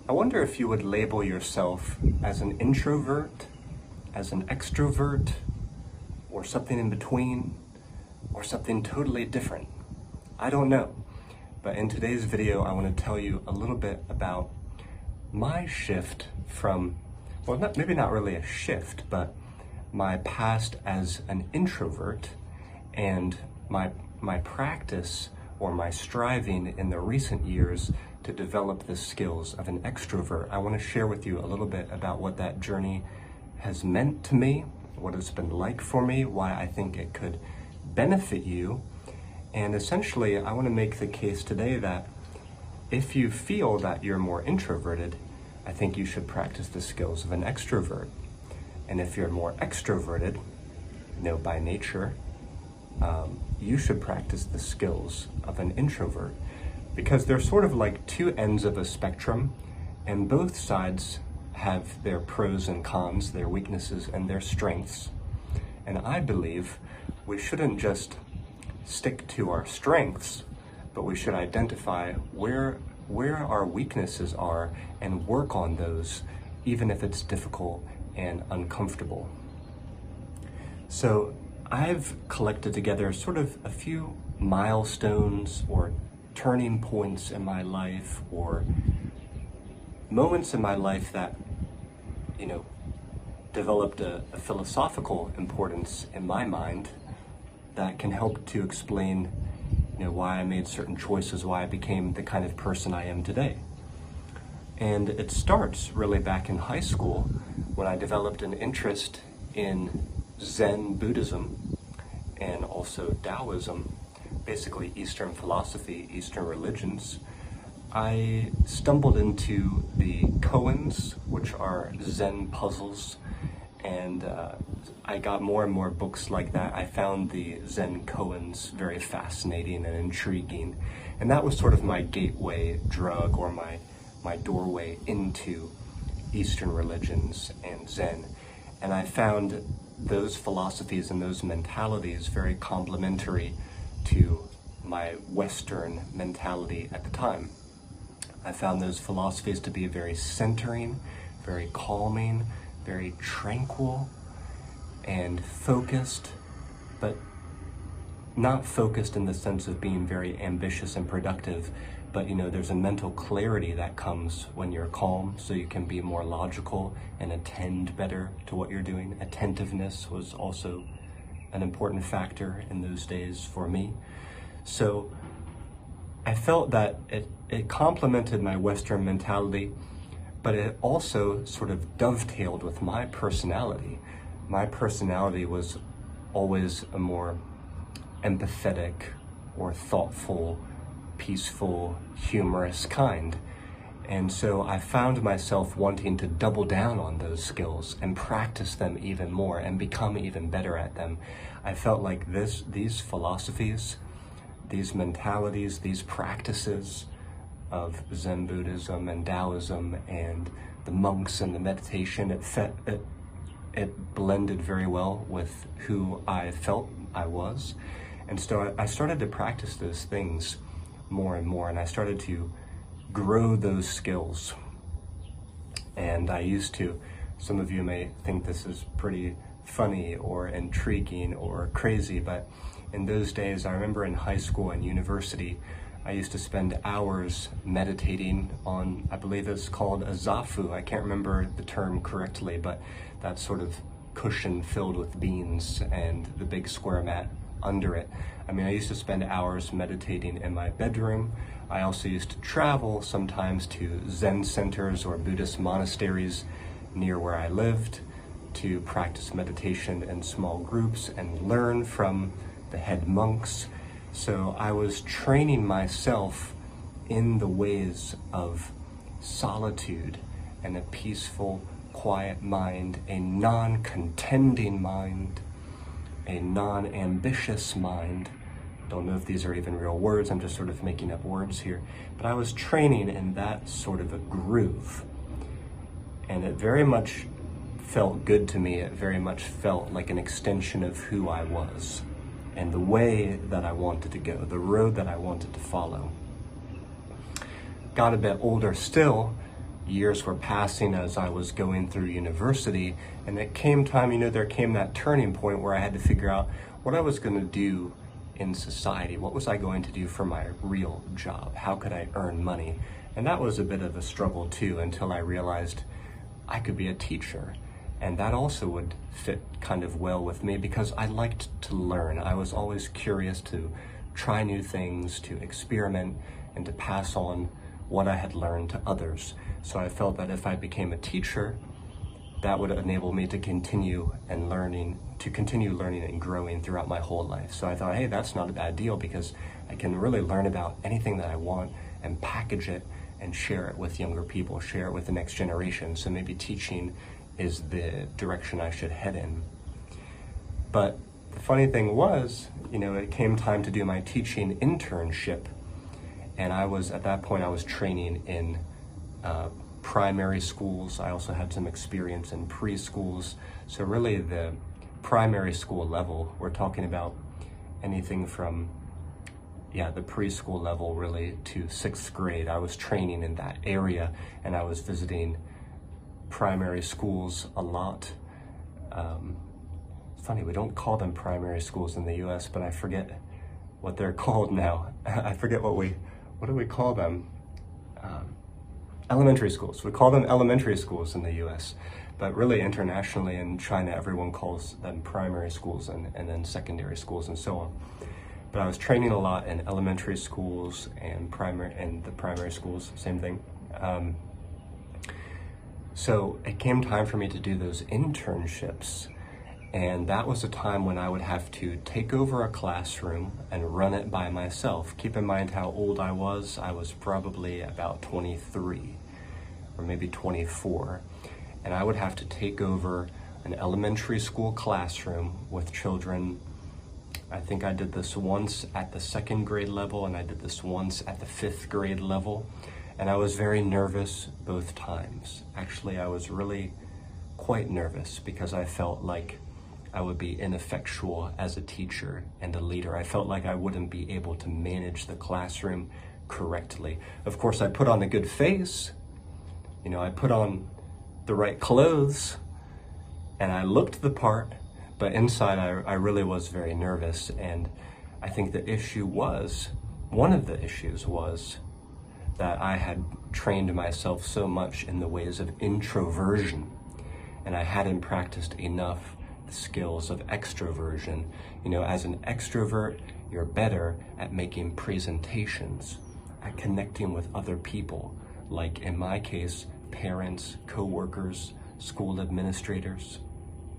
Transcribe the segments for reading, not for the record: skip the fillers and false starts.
I wonder if you would label yourself as an introvert, as an extrovert, or something in between, or something totally different. I don't know. But in today's video, I want to tell you a little bit about my shift from, well, maybe not really a shift, but my past as an introvert and my practice or my striving in the recent years to develop the skills of an extrovert. I want to share with you a little bit about what that journey has meant to me, what it's been like for me, why I think it could benefit you. And essentially, I want to make the case today that if you feel that you're more introverted, I think you should practice the skills of an extrovert. And if you're more extroverted, by nature, you should practice the skills of an introvert, because they're sort of like two ends of a spectrum, and both sides have their pros and cons, their weaknesses and their strengths. And I believe we shouldn't just stick to our strengths, but we should identify where our weaknesses are and work on those, even if it's difficult and uncomfortable. So I've collected together sort of a few milestones or turning points in my life, or moments in my life that, developed a philosophical importance in my mind that can help to explain, why I made certain choices, why I became the kind of person I am today. And it starts really back in high school when I developed an interest in Zen Buddhism and also Taoism, basically Eastern philosophy, Eastern religions. I stumbled into the koans, which are Zen puzzles, and I got more and more books like that. I found the Zen koans very fascinating and intriguing, and that was sort of my gateway drug, or my doorway into Eastern religions and Zen. And I found those philosophies and those mentalities very complementary to my Western mentality at the time. I found those philosophies to be very centering, very calming, very tranquil and focused, but not focused in the sense of being very ambitious and productive, but there's a mental clarity that comes when you're calm, so you can be more logical and attend better to what you're doing. Attentiveness was also an important factor in those days for me. So I felt that it complemented my Western mentality, but it also sort of dovetailed with my personality. My personality was always a more empathetic or thoughtful, peaceful, humorous kind. And so I found myself wanting to double down on those skills and practice them even more and become even better at them. I felt like these philosophies, these mentalities, these practices of Zen Buddhism and Taoism and the monks and the meditation, it blended very well with who I felt I was. And so I started to practice those things more and more, and I started to grow those skills. And I used to, some of you may think this is pretty funny or intriguing or crazy, but in those days, I remember in high school and university, I used to spend hours meditating on, I believe it's called a zafu. I can't remember the term correctly, but that sort of cushion filled with beans and the big square mat under it. I used to spend hours meditating in my bedroom. I also used to travel sometimes to Zen centers or Buddhist monasteries near where I lived to practice meditation in small groups and learn from the head monks. So I was training myself in the ways of solitude and a peaceful, quiet mind, a non-contending mind, a non-ambitious mind. Don't know if these are even real words, I'm just sort of making up words here. But I was training in that sort of a groove. And it very much felt good to me. It very much felt like an extension of who I was and the way that I wanted to go, the road that I wanted to follow. Got a bit older still, years were passing as I was going through university, and it came time, there came that turning point where I had to figure out what I was going to do in society. What was I going to do for my real job? How could I earn money? And that was a bit of a struggle too, until I realized I could be a teacher. And that also would fit kind of well with me because I liked to learn. I was always curious to try new things, to experiment, and to pass on what I had learned to others. So I felt that if I became a teacher, that would enable me to continue learning and growing throughout my whole life. So I thought, hey, that's not a bad deal because I can really learn about anything that I want and package it and share it with younger people, share it with the next generation. So maybe teaching is the direction I should head in. But the funny thing was, it came time to do my teaching internship, and at that point I was training in primary schools. I also had some experience in preschools. So really the primary school level, we're talking about anything from the preschool level really to 6th grade. I was training in that area, and I was visiting primary schools a lot. It's funny, we don't call them primary schools in the US, but I forget what they're called now. I forget what do we call them? Elementary schools. We call them elementary schools in the US, but really internationally in China, everyone calls them primary schools and then secondary schools and so on. But I was training a lot in elementary schools and the primary schools, same thing. So it came time for me to do those internships, and that was a time when I would have to take over a classroom and run it by myself. Keep in mind how old I was. I was probably about 23 or maybe 24, and I would have to take over an elementary school classroom with children. I think I did this once at the 2nd grade level, and I did this once at the 5th grade level. And I was very nervous both times. Actually, I was really quite nervous because I felt like I would be ineffectual as a teacher and a leader. I felt like I wouldn't be able to manage the classroom correctly. Of course, I put on a good face. I put on the right clothes, and I looked the part, but inside I really was very nervous. And I think one of the issues was that I had trained myself so much in the ways of introversion, and I hadn't practiced enough the skills of extroversion. As an extrovert, you're better at making presentations, at connecting with other people, like in my case, parents, co-workers, school administrators,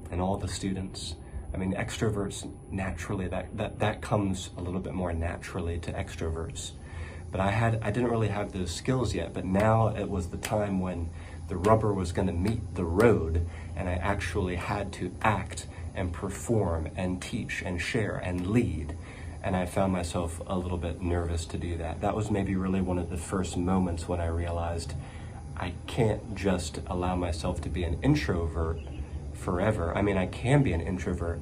and all the students. I mean, extroverts naturally, that comes a little bit more naturally to extroverts. But I didn't really have those skills yet, but now it was the time when the rubber was going to meet the road, and I actually had to act and perform and teach and share and lead. And I found myself a little bit nervous to do that. That was maybe really one of the first moments when I realized I can't just allow myself to be an introvert forever. I mean, I can be an introvert,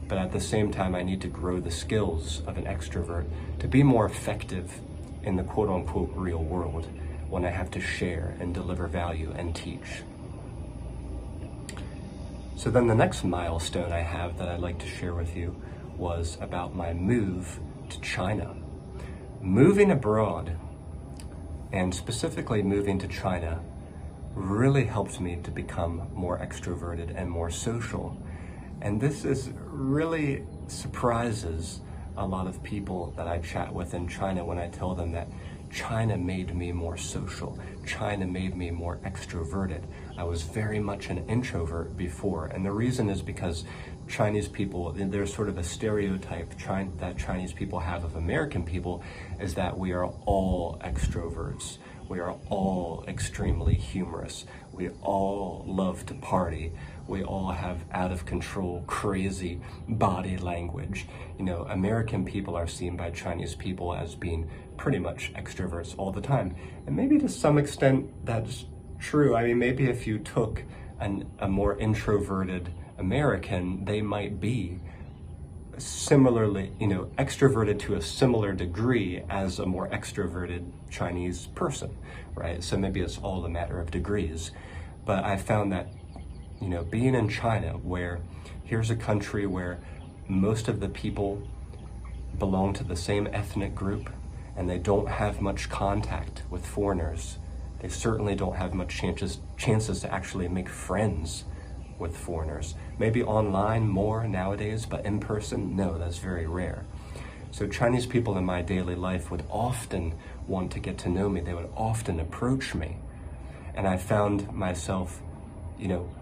but at the same time, I need to grow the skills of an extrovert to be more effective in the quote-unquote real world when I have to share and deliver value and teach. So then the next milestone I have that I'd like to share with you was about my move to China. Moving abroad, and specifically moving to China, really helped me to become more extroverted and more social. And this really surprises a lot of people that I chat with in China when I tell them that China made me more social. China made me more extroverted. I was very much an introvert before, and the reason is because Chinese people, there's sort of a stereotype that Chinese people have of American people, is that we are all extroverts. We are all extremely humorous. We all love to party. We all have out of control, crazy body language. American people are seen by Chinese people as being pretty much extroverts all the time. And maybe to some extent that's true. I mean, maybe if you took a more introverted American, they might be similarly, extroverted to a similar degree as a more extroverted Chinese person, right? So maybe it's all a matter of degrees. But I found that, being in China, where here's a country where most of the people belong to the same ethnic group and they don't have much contact with foreigners. They certainly don't have much chances to actually make friends with foreigners. Maybe online more nowadays, but in person, no, that's very rare. So Chinese people in my daily life would often want to get to know me. They would often approach me. And I found myself,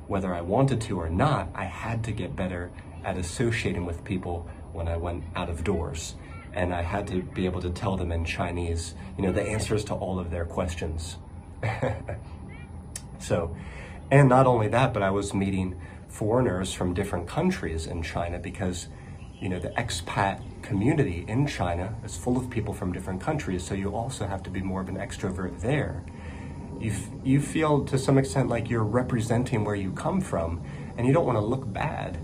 whether I wanted to or not, I had to get better at associating with people when I went out of doors. And I had to be able to tell them in Chinese, the answers to all of their questions. So, and not only that, but I was meeting foreigners from different countries in China because, the expat community in China is full of people from different countries. So you also have to be more of an extrovert there. You feel to some extent like you're representing where you come from, and you don't want to look bad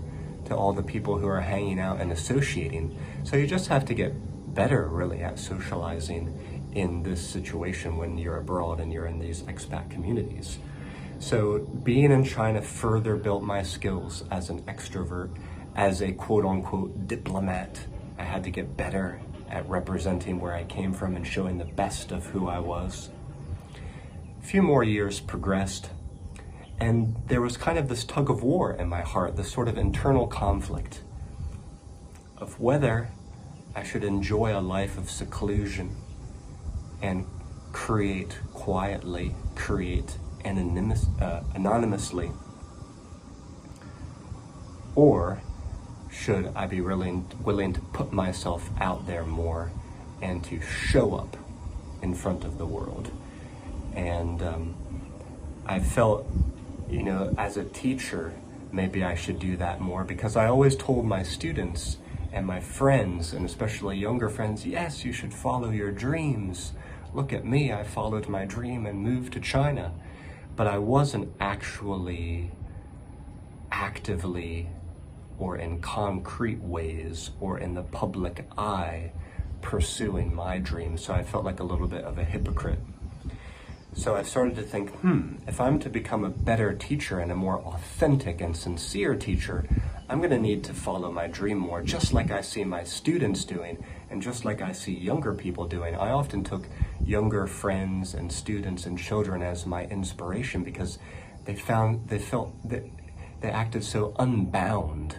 to all the people who are hanging out and associating. So you just have to get better really at socializing in this situation when you're abroad and you're in these expat communities. So being in China further built my skills as an extrovert, as a quote-unquote diplomat. I had to get better at representing where I came from and showing the best of who I was. A few more years progressed, and there was kind of this tug of war in my heart, this sort of internal conflict of whether I should enjoy a life of seclusion and create quietly, create anonymously, or should I be willing to put myself out there more and to show up in front of the world. And I felt, as a teacher, maybe I should do that more, because I always told my students and my friends, and especially younger friends, yes, you should follow your dreams. Look at me, I followed my dream and moved to China. But I wasn't actually actively or in concrete ways or in the public eye pursuing my dream. So I felt like a little bit of a hypocrite. So I started to think, if I'm to become a better teacher and a more authentic and sincere teacher, I'm going to need to follow my dream more, just like I see my students doing, and just like I see younger people doing. I often took younger friends and students and children as my inspiration because they felt that they acted so unbound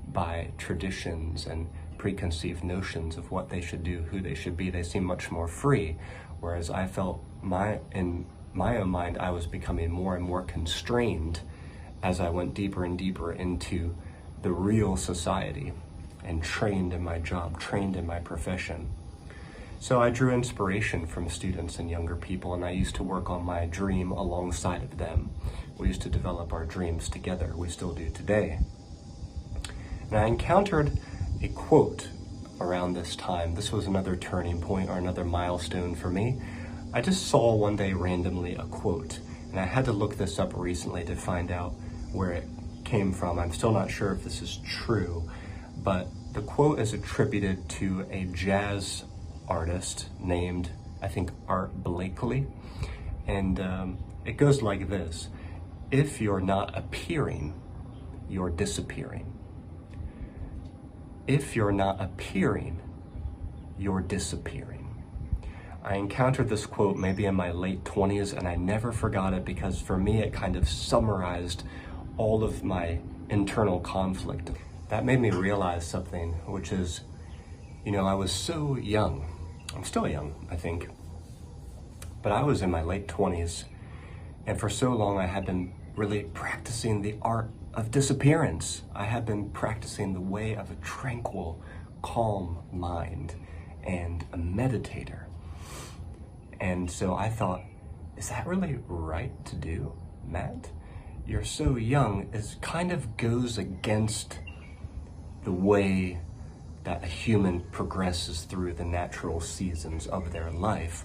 by traditions and preconceived notions of what they should do, who they should be. They seemed much more free, whereas I felt in my own mind I was becoming more and more constrained as I went deeper and deeper into the real society and trained in my job, trained in my profession. So I drew inspiration from students and younger people, and I used to work on my dream alongside of them. We used to develop our dreams together. We still do today. And I encountered a quote around this time. This was another turning point or another milestone for me. I just saw one day randomly a quote, and I had to look this up recently to find out where it came from. I'm still not sure if this is true, but the quote is attributed to a jazz artist named, I think, Art Blakely, and it goes like this: if you're not appearing, you're disappearing. If you're not appearing, you're disappearing. I encountered this quote maybe in my late 20s, and I never forgot it because for me it kind of summarized all of my internal conflict. That made me realize something, which is, I was so young. I'm still young, I think. But I was in my late 20s, and for so long I had been really practicing the art of disappearance. I had been practicing the way of a tranquil, calm mind and a meditator. And so I thought, is that really right to do, Matt? You're so young. It kind of goes against the way that a human progresses through the natural seasons of their life.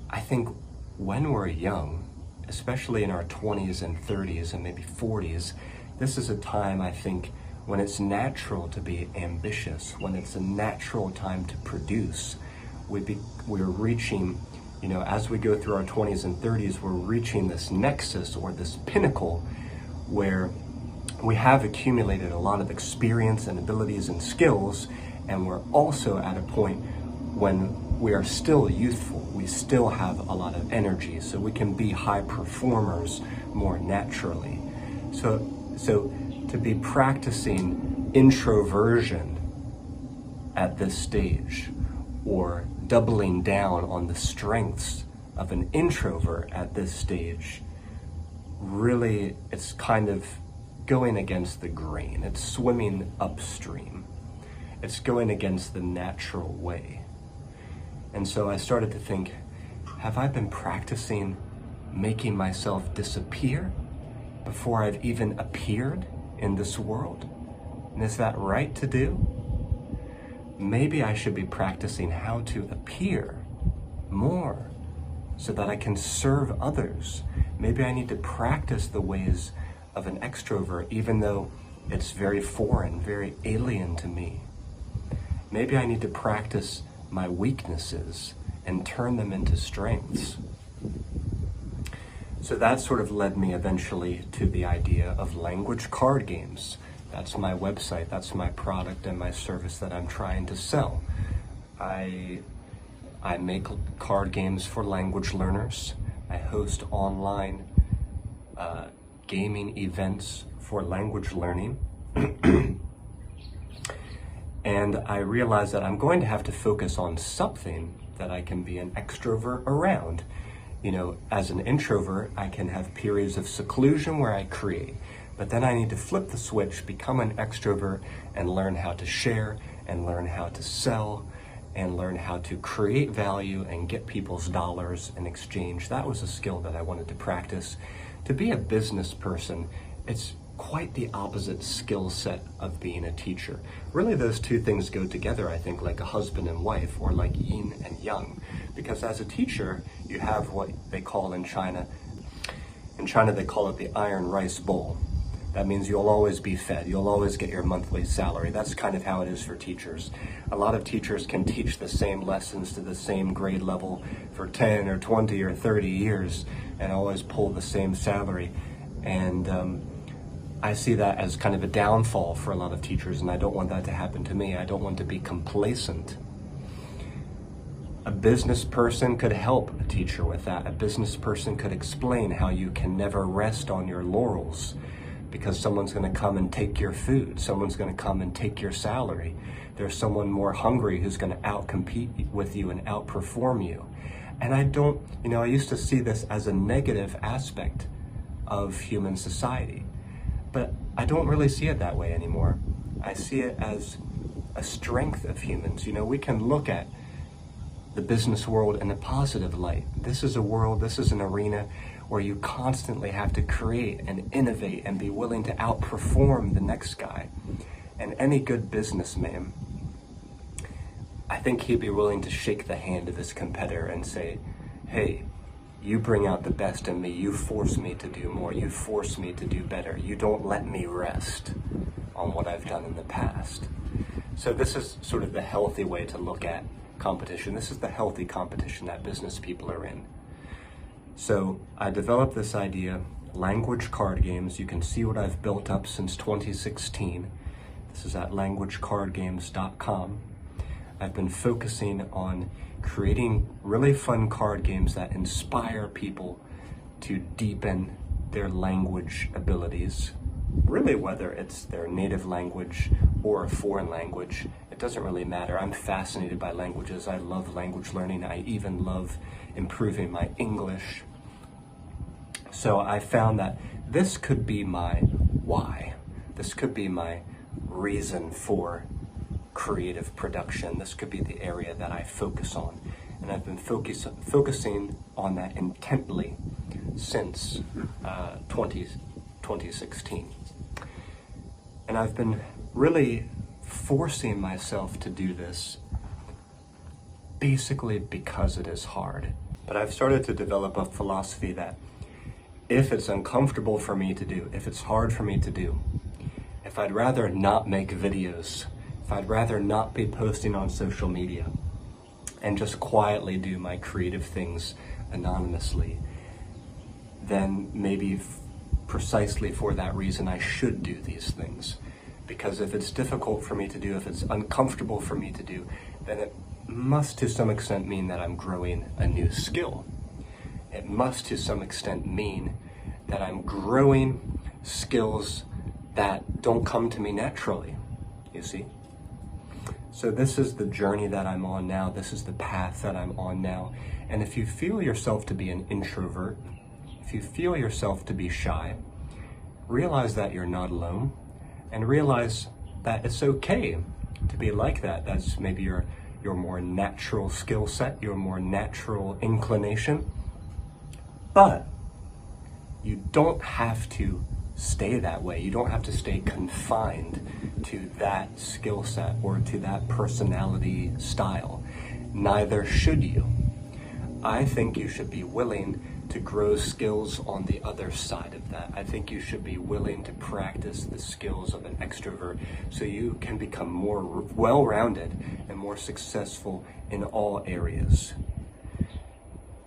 I think when we're young, especially in our 20s and 30s and maybe 40s, this is a time, I think, when it's natural to be ambitious, when it's a natural time to produce, we're reaching, as we go through our 20s and 30s, we're reaching this nexus or this pinnacle where we have accumulated a lot of experience and abilities and skills, and we're also at a point when we are still youthful. We still have a lot of energy, so we can be high performers more naturally. So to be practicing introversion at this stage, or doubling down on the strengths of an introvert at this stage, really, it's kind of going against the grain. It's swimming upstream. It's going against the natural way. And so I started to think, have I been practicing making myself disappear before I've even appeared in this world? And is that right to do? Maybe I should be practicing how to appear more so that I can serve others. Maybe I need to practice the ways of an extrovert, even though it's very foreign, very alien to me. Maybe I need to practice my weaknesses and turn them into strengths. So that sort of led me eventually to the idea of language card games. That's my website, that's my product and my service that I'm trying to sell. I make card games for language learners. I host online gaming events for language learning. And I realized that I'm going to have to focus on something that I can be an extrovert around. As an introvert, I can have periods of seclusion where I create, but then I need to flip the switch, become an extrovert, and learn how to share, and learn how to sell, and learn how to create value and get people's dollars in exchange. That was a skill that I wanted to practice. To be a business person, it's quite the opposite skill set of being a teacher. Really, those two things go together, I think, like a husband and wife, or like yin and yang. Because as a teacher, you have what they call in China they call it the iron rice bowl. That means you'll always be fed. You'll always get your monthly salary. That's kind of how it is for teachers. A lot of teachers can teach the same lessons to the same grade level for 10 or 20 or 30 years and always pull the same salary. And I see that as kind of a downfall for a lot of teachers, and I don't want that to happen to me. I don't want to be complacent. A business person could help a teacher with that. A business person could explain how you can never rest on your laurels because someone's going to come and take your food. Someone's going to come and take your salary. There's someone more hungry who's going to outcompete with you and outperform you. And I used to see this as a negative aspect of human society. But I don't really see it that way anymore. I see it as a strength of humans. We can look at the business world in a positive light. This is an arena where you constantly have to create and innovate and be willing to outperform the next guy. And any good businessman, I think he'd be willing to shake the hand of his competitor and say, hey, you bring out the best in me. You force me to do more. You force me to do better. You don't let me rest on what I've done in the past. So this is sort of the healthy way to look at competition. This is the healthy competition that business people are in. So I developed this idea, language card games. You can see what I've built up since 2016. This is at languagecardgames.com. I've been focusing on creating really fun card games that inspire people to deepen their language abilities. Really, whether it's their native language or a foreign language, it doesn't really matter. I'm fascinated by languages. I love language learning. I even love improving my English. So I found that this could be my why. This could be my reason for creative production. This could be the area that I focus on. And I've been focusing on that intently since 2016. And I've been really forcing myself to do this basically because it is hard. But I've started to develop a philosophy that if it's uncomfortable for me to do, if it's hard for me to do, if I'd rather not make videos, if I'd rather not be posting on social media and just quietly do my creative things anonymously, then maybe precisely for that reason I should do these things. Because if it's difficult for me to do, if it's uncomfortable for me to do, then it must to some extent mean that I'm growing a new skill. It must to some extent mean that I'm growing skills that don't come to me naturally, you see? So this is the journey that I'm on now. This is the path that I'm on now. And if you feel yourself to be an introvert, if you feel yourself to be shy, realize that you're not alone, and realize that it's okay to be like that. That's maybe your more natural skill set, your more natural inclination. But you don't have to stay that way. You don't have to stay confined to that skill set or to that personality style. Neither should you. I think you should be willing to grow skills on the other side of that. I think you should be willing to practice the skills of an extrovert so you can become more well-rounded and more successful in all areas.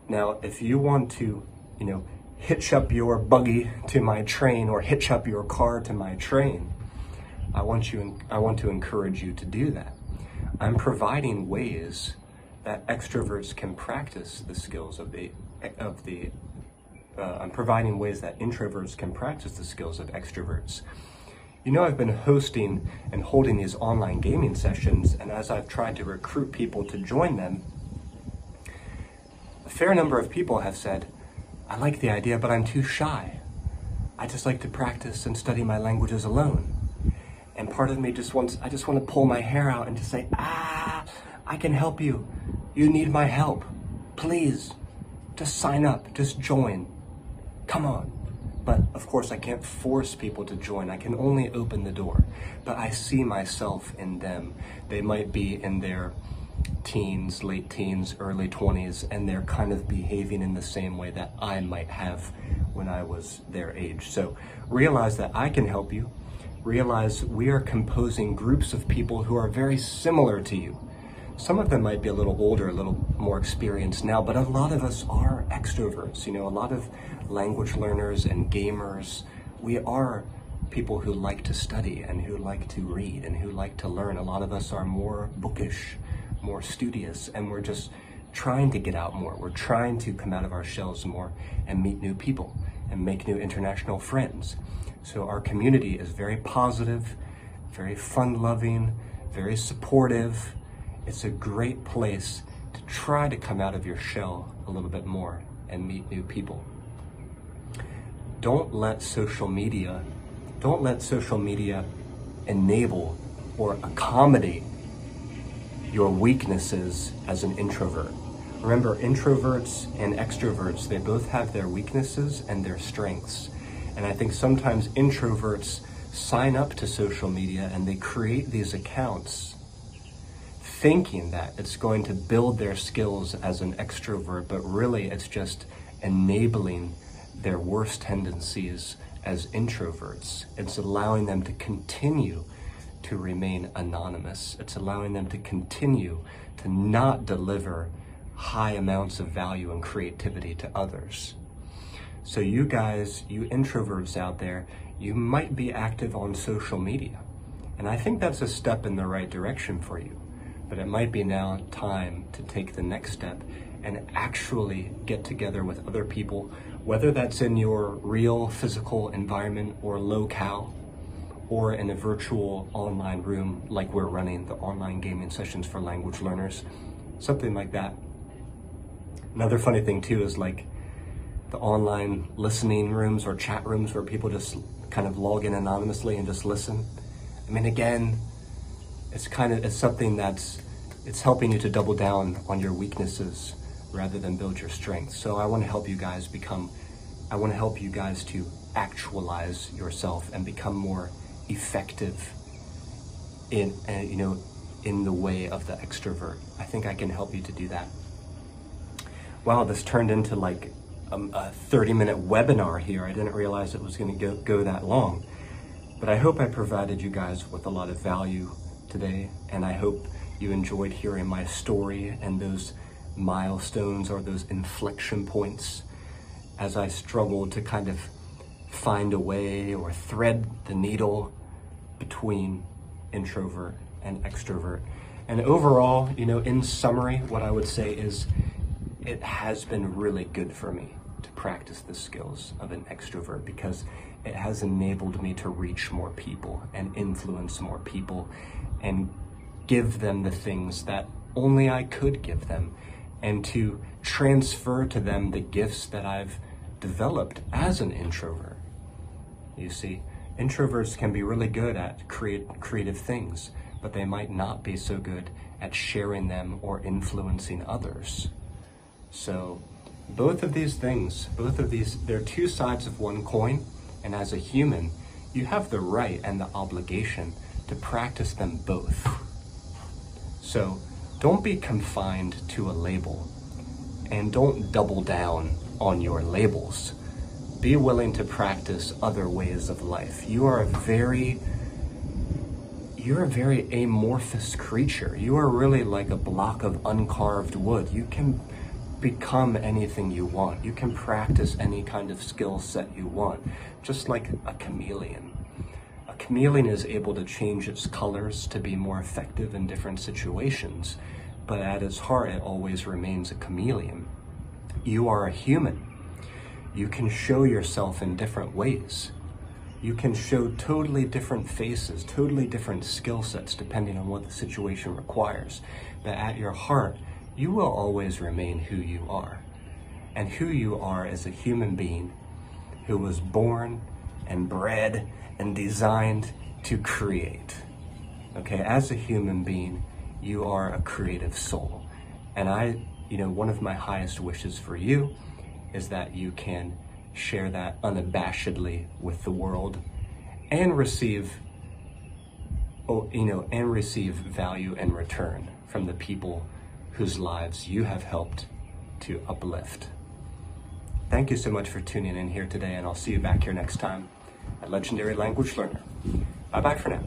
Now, if you want to, hitch up your buggy to my train or hitch up your car to my train, I want to encourage you to do that. I'm providing ways that extroverts can practice the skills I'm providing ways that introverts can practice the skills of extroverts. I've been hosting and holding these online gaming sessions, and as I've tried to recruit people to join them, a fair number of people have said, I like the idea, but I'm too shy. I just like to practice and study my languages alone. And part of me I just want to pull my hair out and just say, I can help you. You need my help. Please, just sign up, just join. Come on. But of course I can't force people to join. I can only open the door. But I see myself in them. They might be in their teens, late teens, early 20s, and they're kind of behaving in the same way that I might have when I was their age. So realize that I can help you. Realize we are composing groups of people who are very similar to you. Some of them might be a little older, a little more experienced now, but a lot of us are extroverts. A lot of language learners and gamers, we are people who like to study and who like to read and who like to learn. A lot of us are more bookish, more studious, and we're just trying to get out more. We're trying to come out of our shells more and meet new people and make new international friends. So our community is very positive, very fun-loving, very supportive. It's a great place to try to come out of your shell a little bit more and meet new people. Don't let social media enable or accommodate your weaknesses as an introvert. Remember, introverts and extroverts, they both have their weaknesses and their strengths. And I think sometimes introverts sign up to social media and they create these accounts thinking that it's going to build their skills as an extrovert, but really it's just enabling their worst tendencies as introverts. It's allowing them to continue to remain anonymous. It's allowing them to continue to not deliver high amounts of value and creativity to others. So you guys, you introverts out there, you might be active on social media. And I think that's a step in the right direction for you. But it might be now time to take the next step and actually get together with other people, whether that's in your real physical environment or locale, or in a virtual online room like we're running the online gaming sessions for language learners, something like that. Another funny thing too is like the online listening rooms or chat rooms where people just kind of log in anonymously and just listen. I mean, again, it's something it's helping you to double down on your weaknesses rather than build your strengths. So I want to help you guys to actualize yourself and become more effective in the way of the extrovert. I think I can help you to do that. Wow, this turned into like a 30-minute webinar here. I didn't realize it was going to go that long. But I hope I provided you guys with a lot of value today, and I hope you enjoyed hearing my story and those milestones or those inflection points as I struggled to kind of find a way or thread the needle between introvert and extrovert. And overall, in summary, what I would say is it has been really good for me to practice the skills of an extrovert, because it has enabled me to reach more people and influence more people and give them the things that only I could give them, and to transfer to them the gifts that I've developed as an introvert. You see, introverts can be really good at creative things, but they might not be so good at sharing them or influencing others. So both of these, they're two sides of one coin, and as a human, you have the right and the obligation to practice them both. So don't be confined to a label, and don't double down on your labels. Be willing to practice other ways of life. You're a very amorphous creature. You are really like a block of uncarved wood. You can become anything you want. You can practice any kind of skill set you want, just like a chameleon. A chameleon is able to change its colors to be more effective in different situations, but at its heart, it always remains a chameleon. You are a human. You can show yourself in different ways. You can show totally different faces, totally different skill sets, depending on what the situation requires. But at your heart, you will always remain who you are. And who you are is a human being who was born and bred and designed to create. Okay, as a human being, you are a creative soul. And one of my highest wishes for you is that you can share that unabashedly with the world and receive value and return from the people whose lives you have helped to uplift. Thank you so much for tuning in here today, and I'll see you back here next time at Legendary Language Learner. Bye-bye for now.